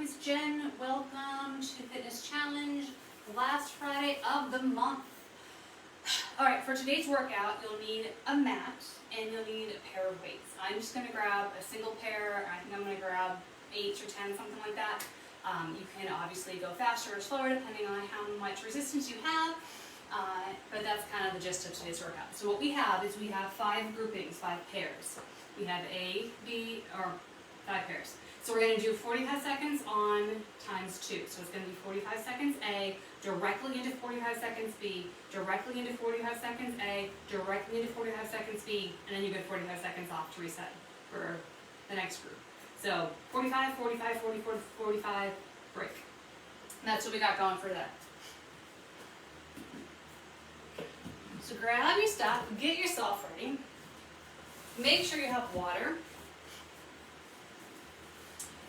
it's Jen. Welcome to Fitness Challenge, the last Friday of the month. Alright, for today's workout, you'll need a mat and you'll need a pair of weights. I'm just going to grab a single pair. I think I'm going to grab 8 or 10, something like that. You can obviously go faster or slower depending on how much resistance you have, but that's kind of the gist of today's workout. So what we have is we have 5 groupings, 5 pairs. We have A, B, or 5 pairs. So we're going to do 45 seconds on times 2. So it's going to be 45 seconds A, directly into 45 seconds B, directly into 45 seconds A, directly into 45 seconds B, and then you get 45 seconds off to reset for the next group. So 45, 45, 44, 45, break. And that's what we got going for that. So grab your stuff, get yourself ready. Make sure you have water.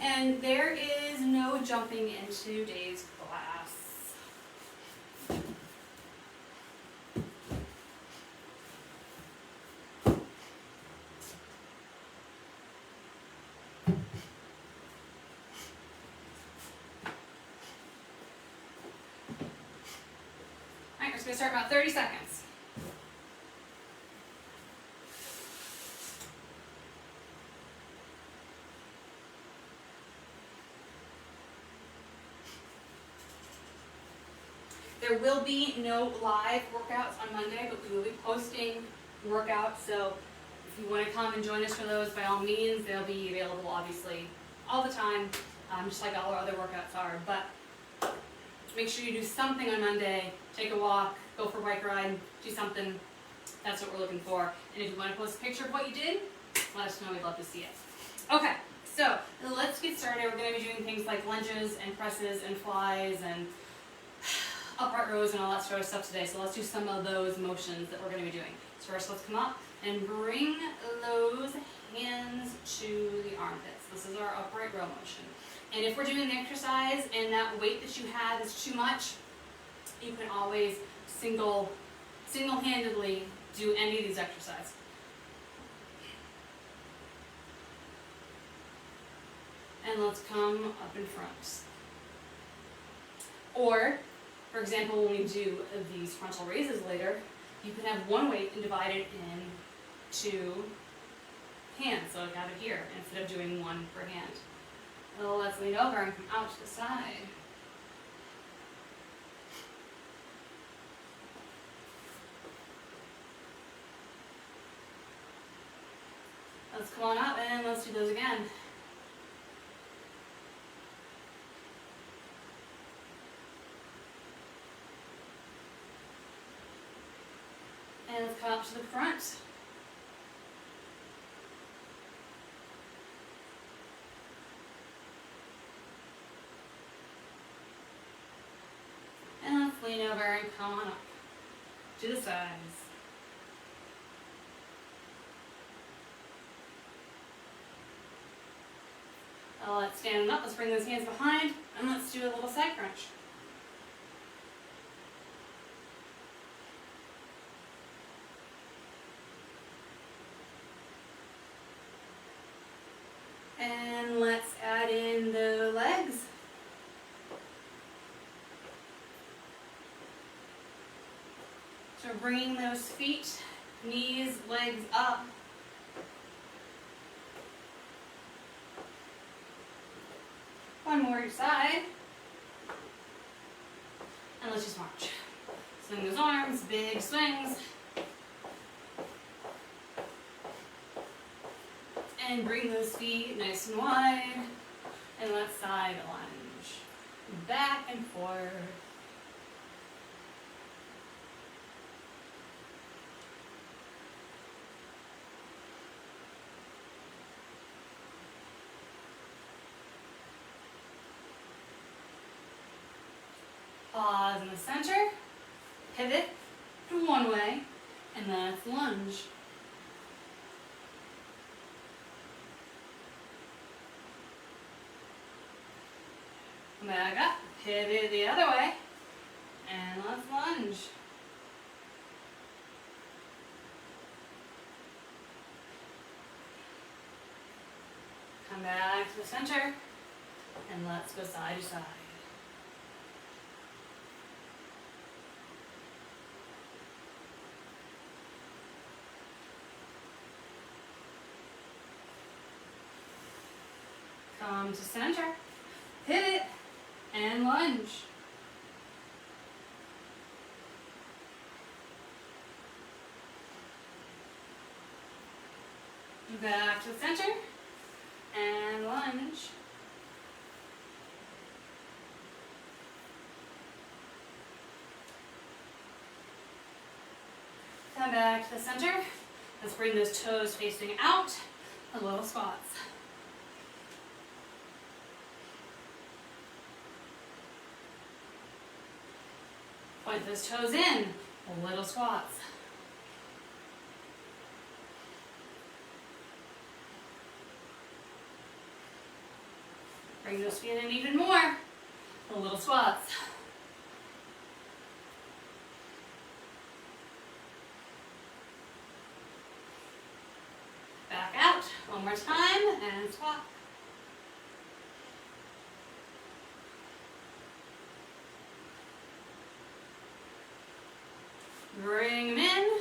And there is no jumping in today's class. Alright, we're just going to start about 30 seconds. There will be no live workouts on Monday, but we will be posting workouts, so if you want to come and join us for those, by all means, they'll be available, obviously, all the time, just like all our other workouts are. But make sure you do something on Monday. Take a walk, go for a bike ride, do something. That's what we're looking for. And if you want to post a picture of what you did, let us know. We'd love to see it. Okay, so let's get started. We're going to be doing things like lunges and presses and flies and upright rows and all that sort of stuff today. So let's do some of those motions that we're going to be doing. So first, let's come up and bring those hands to the armpits. This is our upright row motion. And if we're doing the exercise and that weight that you have is too much, you can always single-handedly do any of these exercises. And let's come up in front. Or, for example, when we do these frontal raises later, you can have one weight and divide it into hands. So I have it here instead of doing one per hand. Let's lean over and come out to the side. Let's come on up and let's do those again. And let's come up to the front. And let's lean over and come on up to the sides. Let's stand up. Let's bring those hands behind and let's do a little side crunch. And let's add in the legs. So bringing those feet, knees, legs up. One more each side. And let's just march. Swing those arms, big swings. And bring those feet nice and wide. And let's side lunge. Back and forth. Pause in the center. Pivot to one way. And that's lunge. Back up, pivot the other way, and let's lunge. Come back to the center, And let's go side to side. Come to center, pivot, and lunge. Back to the center, and lunge. Come back to the center. Let's bring those toes facing out, a little squats. Point those toes in, little squats. Bring those feet in even more, little squats. Back out, one more time, and squat. Bring them in,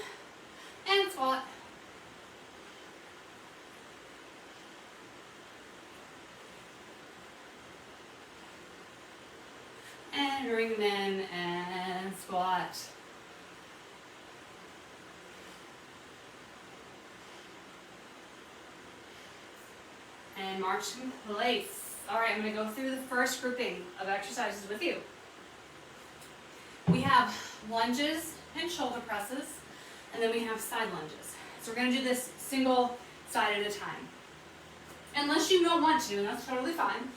and squat. And bring them in, and squat. And march in place. All right, I'm going to go through the first grouping of exercises with you. We have lunges and shoulder presses, and then we have side lunges. So we're going to do this single side at a time. Unless you don't want to, and that's totally fine.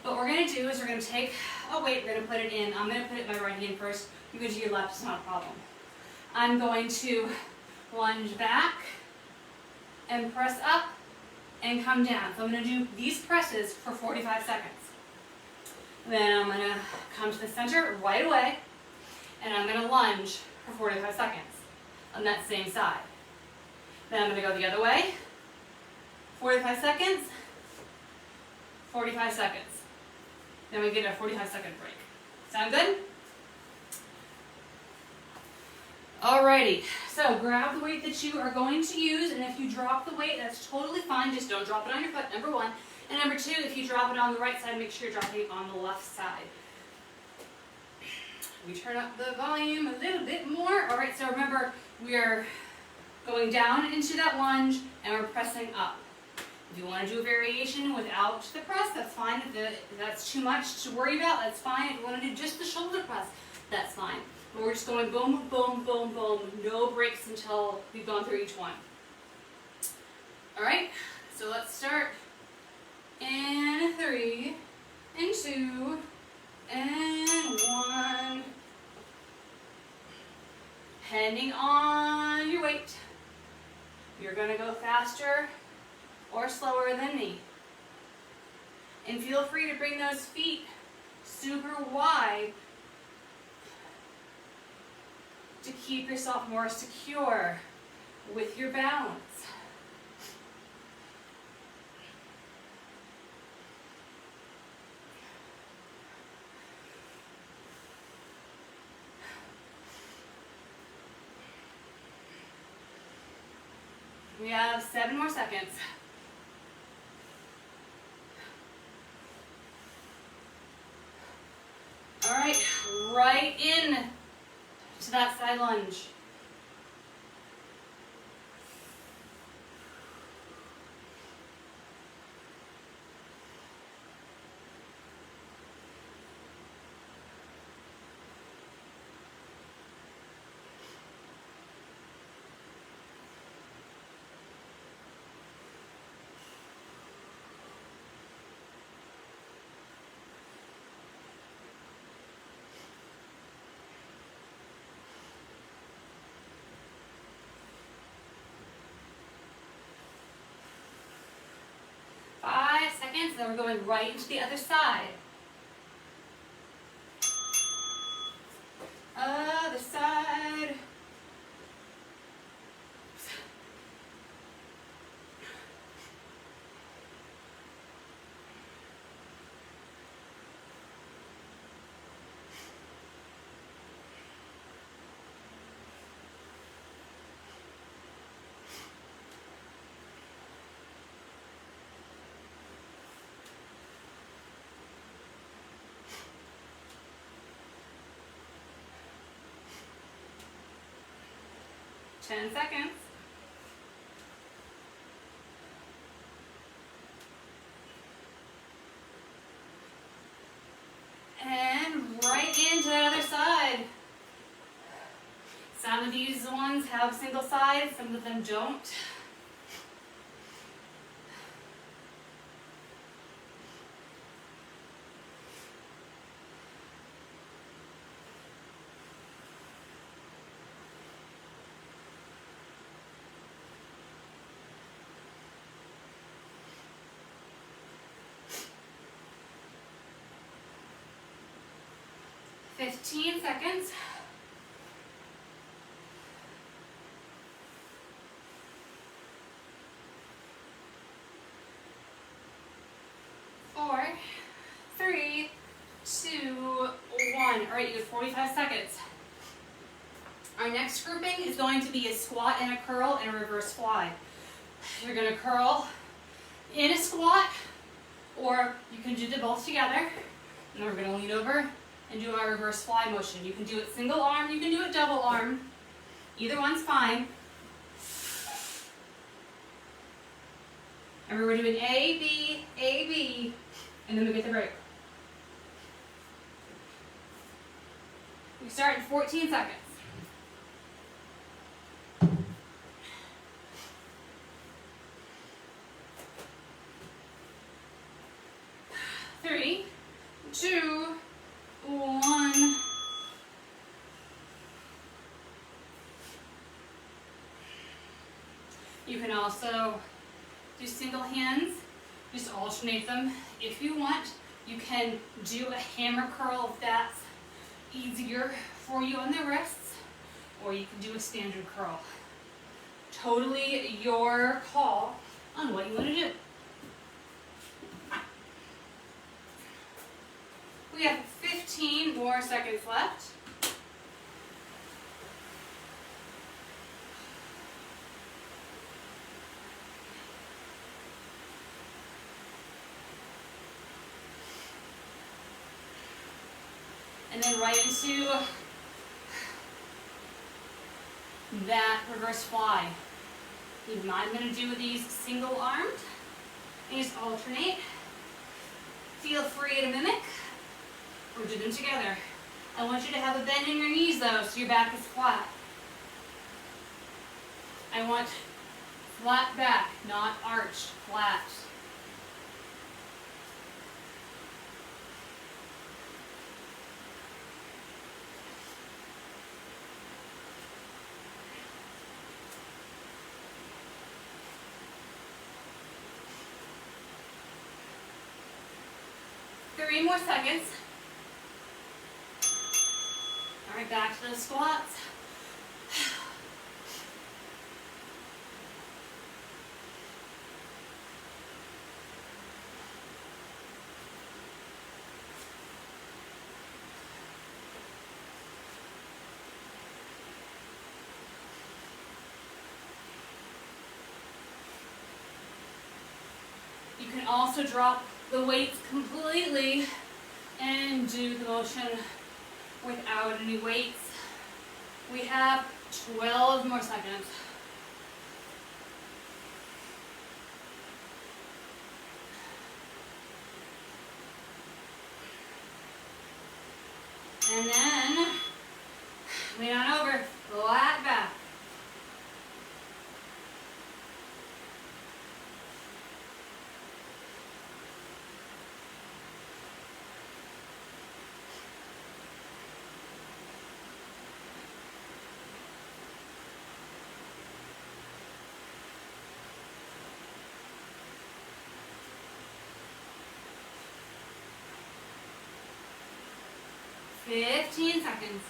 What we're going to do is we're going to take a weight, we're going to put it in. I'm going to put it in my right hand first. You can do your left, it's not a problem. I'm going to lunge back and press up and come down. So I'm going to do these presses for 45 seconds. Then I'm going to come to the center right away, and I'm going to lunge for 45 seconds on that same side. Then I'm going to go the other way, 45 seconds, 45 seconds. Then we get a 45-second break. Sound good? Alrighty, so grab the weight that you are going to use, and if you drop the weight, that's totally fine. Just don't drop it on your foot, number one. And number two, if you drop it on the right side, make sure you're dropping it on the left side. We turn up the volume a little bit more. Alright, so remember, we are going down into that lunge, and we're pressing up. If you want to do a variation without the press, that's fine. If that's too much to worry about, that's fine. If you want to do just the shoulder press, that's fine. But we're just going boom, boom, boom, boom. No breaks until we've gone through each one. Alright, so let's start in 3, and 2, and 1. Depending on your weight, you're going to go faster or slower than me. And feel free to bring those feet super wide to keep yourself more secure with your balance. We have 7 more seconds. All right, right in to that side lunge. Then we're going right into the other side. Other side. 10 seconds. And right into the other side. Some of these ones have single sides, some of them don't. Fifteen seconds. 4, 3, 2, 1. All right, you have 45 seconds. Our next grouping is going to be a squat and a curl and a reverse fly. You're going to curl in a squat, or you can do them both together. And then we're going to lean over and do our reverse fly motion. You can do it single arm, you can do it double arm. Either one's fine. And we're doing A, B, and then we get the break. We start in 14 seconds. 3, 2, 1. You can also do single hands, just alternate them. If you want, you can do a hammer curl if that's easier for you on the wrists, or you can do a standard curl. Totally your call on what you want to do. We have 15 more seconds left. And then right into that reverse fly. I'm going to do these single armed. And just alternate. Feel free to mimic or do them together. I want you to have a bend in your knees though, so your back is flat. I want flat back, not arched, flat. Three more seconds. All right, back to those squats. You can also drop the weights completely and do the motion without any weights. We have 12 more seconds. And then lean on over, flat back. Fifteen seconds.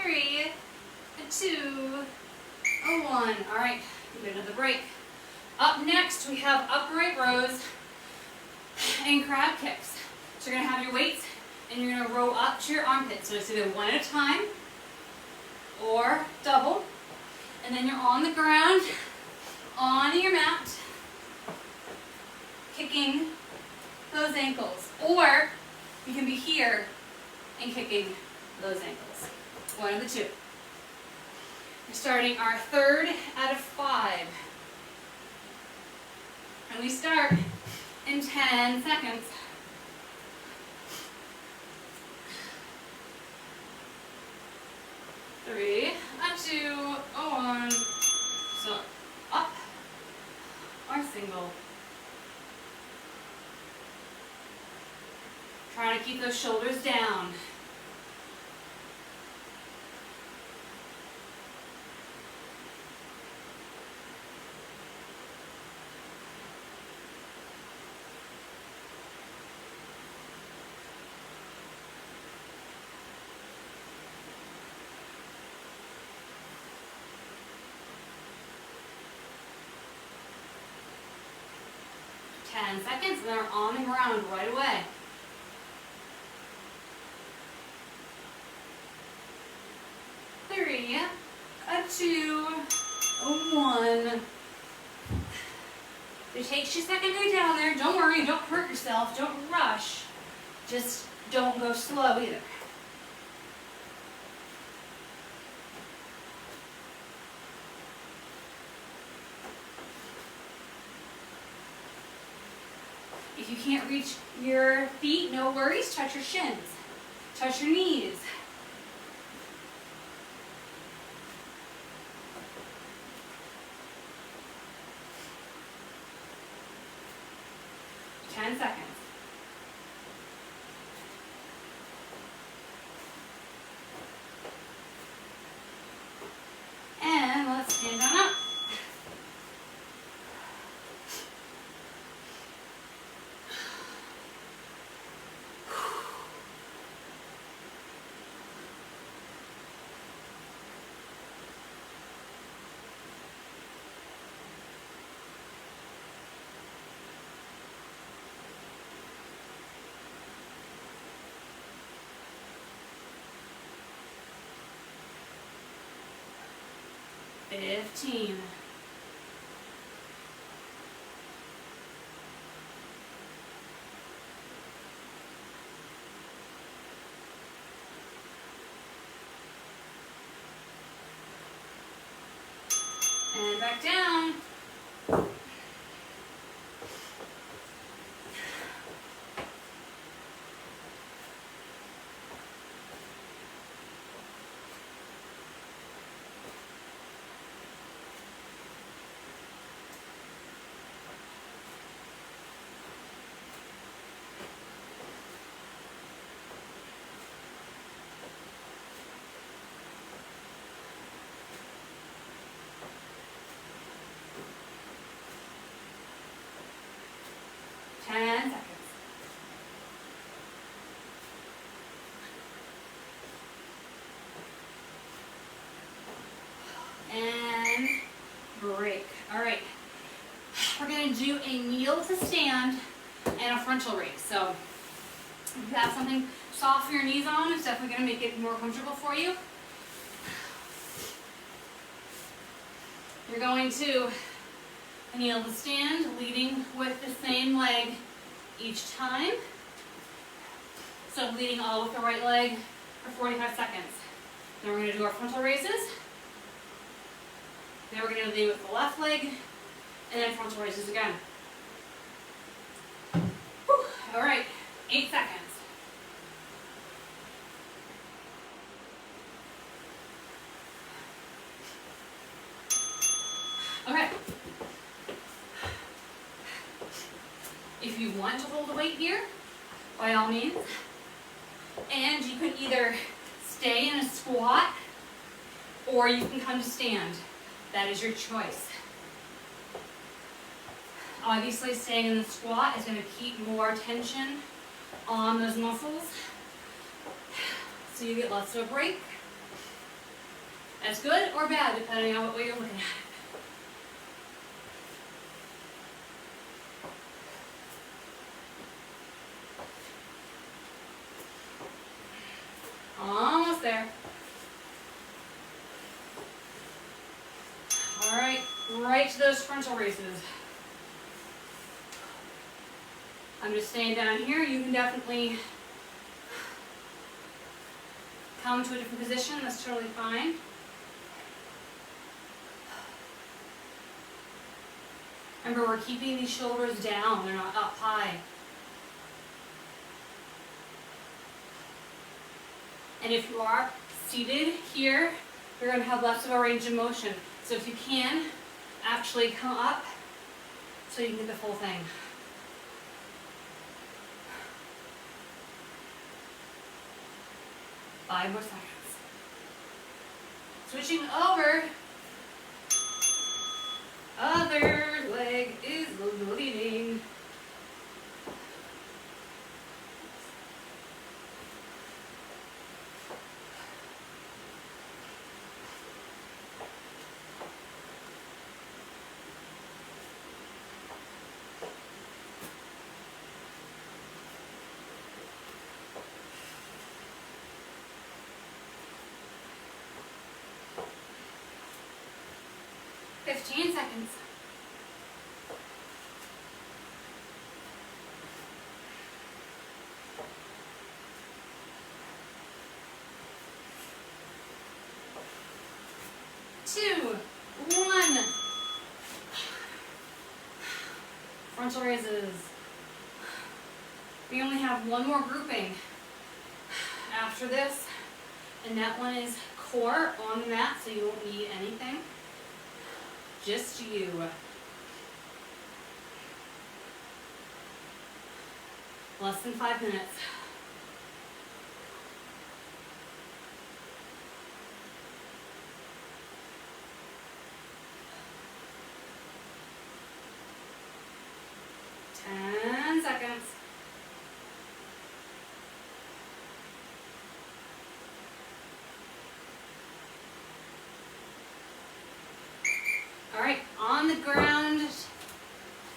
Three, two, one. All right, get another break. Up next, we have upright rows and crab kicks. So you're gonna have your weights and you're gonna row up to your armpits. So it's either one at a time or double. And then you're on the ground, on your mat. kicking those ankles. Or you can be here and kicking those ankles. One of the two. We're starting our third out of 5. And we start in 10 seconds. 3, a 2, a 1. So up or single. Try to keep those shoulders down. Ten seconds, and they're on the ground right away. 3, a 2, a 1. It takes you a second to get down there. Don't worry, don't hurt yourself, don't rush. Just don't go slow either. If you can't reach your feet, no worries, touch your shins, touch your knees. 10 seconds. And let's stand on up. Fifteen. And back down. Seconds. And break. All right. We're going to do a kneel to stand and a frontal raise. So if you have something soft for your knees on, it's definitely going to make it more comfortable for you. You're going to kneel to stand, leading with the same leg each time. So leading all with the right leg for 45 seconds. Then we're going to do our frontal raises. Then we're going to lead with the left leg, and then frontal raises again. Whew. All right, 8 seconds. Okay. If you want to hold a weight here, by all means. And you can either stay in a squat or you can come to stand. That is your choice. Obviously, staying in the squat is going to keep more tension on those muscles, so you get less of a break. That's good or bad, depending on what way you're looking at. Almost there. All right, right to those frontal raises. I'm just staying down here. You can definitely come to a different position. That's totally fine. Remember, we're keeping these shoulders down. They're not up high. And if you are seated here, you're going to have less of a range of motion. So if you can, actually come up so you can get the full thing. Five more seconds. Switching over. Other leg is leading. Fifteen seconds. Two, one. Frontal raises. We only have one more grouping after this, and that one is core on the mat, so you won't need anything. Just you. Less than 5 minutes. Seconds. All right, on the ground,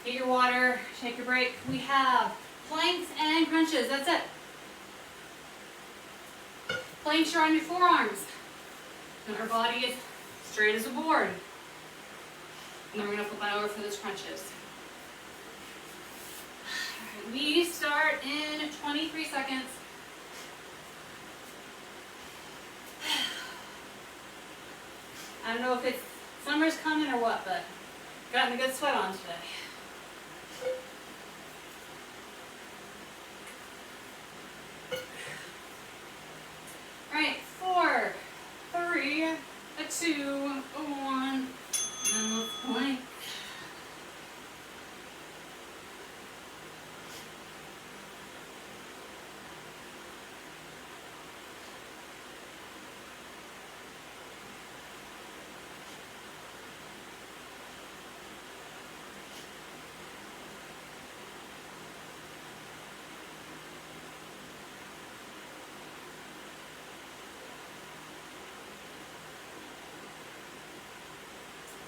get your water, take a break. We have planks and crunches, that's it. Planks are on your forearms. And our body is straight as a board. And then we're gonna flip that over for those crunches. We start in 23 seconds. I don't know if it's summer's coming or what, but gotten a good sweat on today. All right, 4, 3, 2, 1, and let's plank.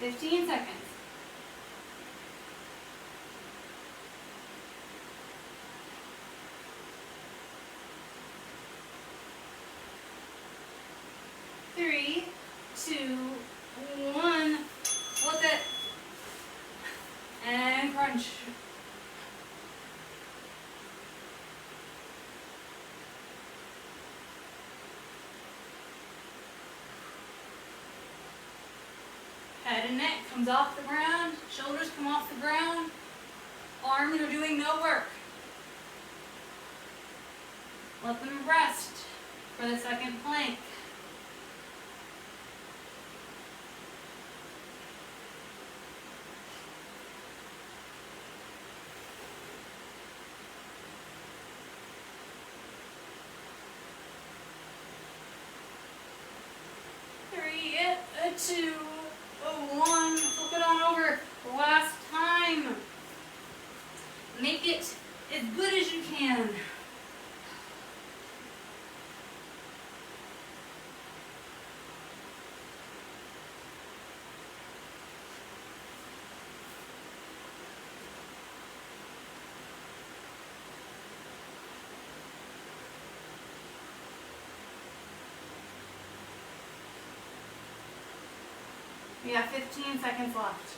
Fifteen seconds. Three, two, one. Flip it. And crunch. Head and neck comes off the ground, shoulders come off the ground, arms are doing no work. Let them rest for the second plank. Three, two, one, flip it on over. Last time. Make it as good as you can. We have 15 seconds left.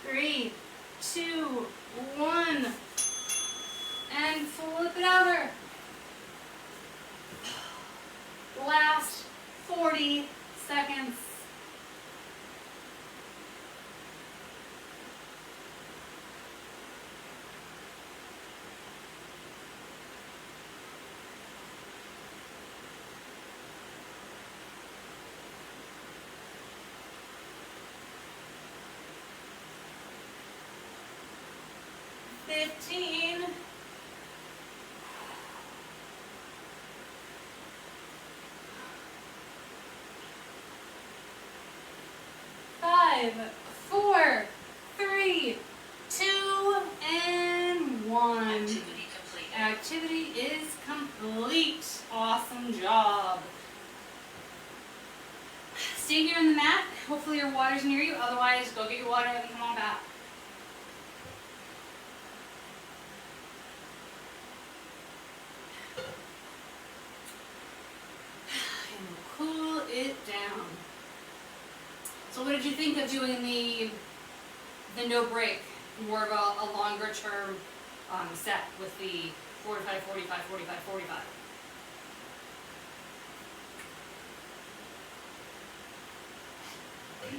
3, 2, 1. And flip it over. Last 40 seconds. Fifteen. 5, 4, 3, 2, and 1. Activity complete. Activity is complete. Awesome job. Stay here on the mat. Hopefully your water's near you. Otherwise, go get your water and come on back. And cool it down. So what did you think of doing the no break, more of a longer term set with the 45, 45, 45, 45?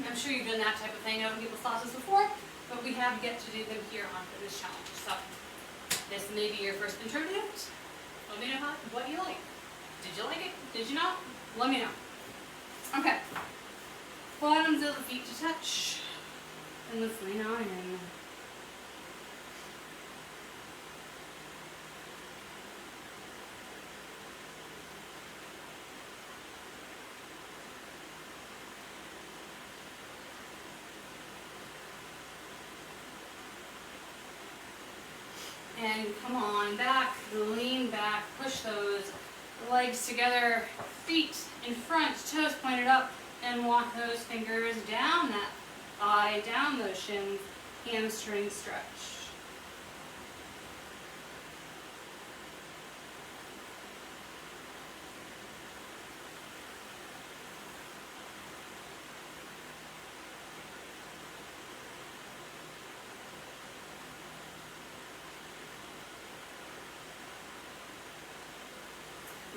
I'm sure you've done that type of thing out in people's classes before, but we have yet to do them here on Fitness Challenge. So this may be your first intro to it. Let me know what you like. Did you like it? Did you not? Let me know. Okay. Bottoms of the feet to touch. And let's lean on in. And come on back, lean back, push those legs together, feet in front, toes pointed up, and walk those fingers down that thigh, down those shins, hamstring stretch.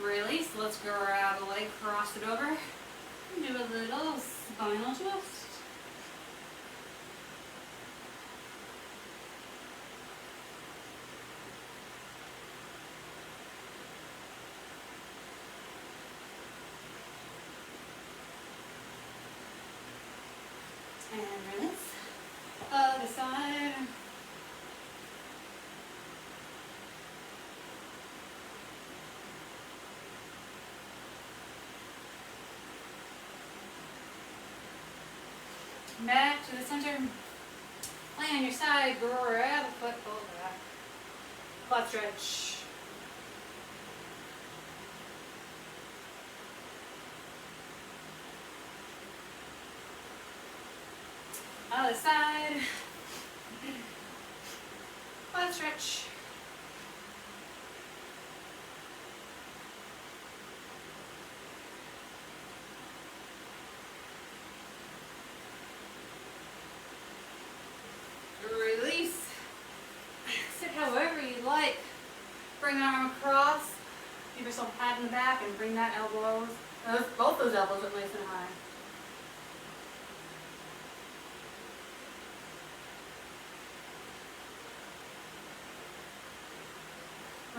Release. Let's grab a leg, cross it over, and do a little spinal twist. And release. Other side. Back to the center. Lay on your side, grab a foot, pull back. Quad stretch. Other side. Quad stretch. Release. Sit however you like. Bring the arm across. Give yourself a pat in the back and bring that elbows, both those elbows up nice and high.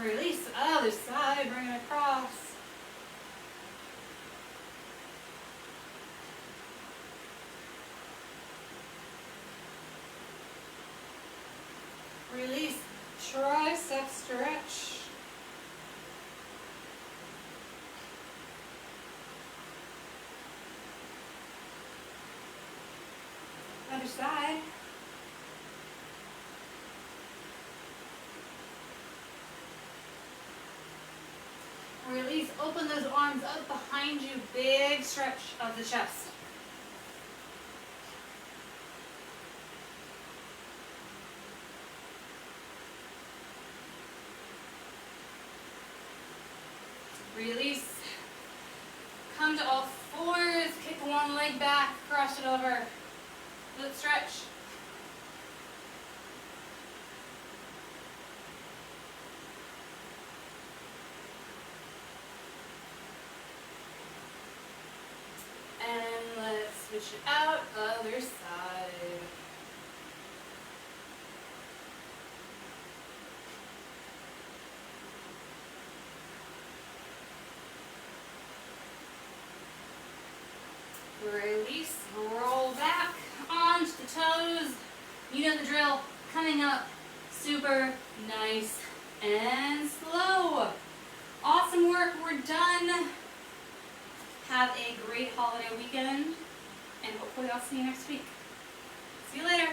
Release. Other side. Bring it across. Release, tricep stretch. Other side. Release, open those arms up behind you, big stretch of the chest. Release. Come to all fours, kick one leg back, cross it over. Good stretch. switch it out, other side. Release, roll back onto the toes. You know the drill. Coming up, super nice and slow. Awesome work, we're done. Have a great holiday weekend, and hopefully I'll see you next week. See you later.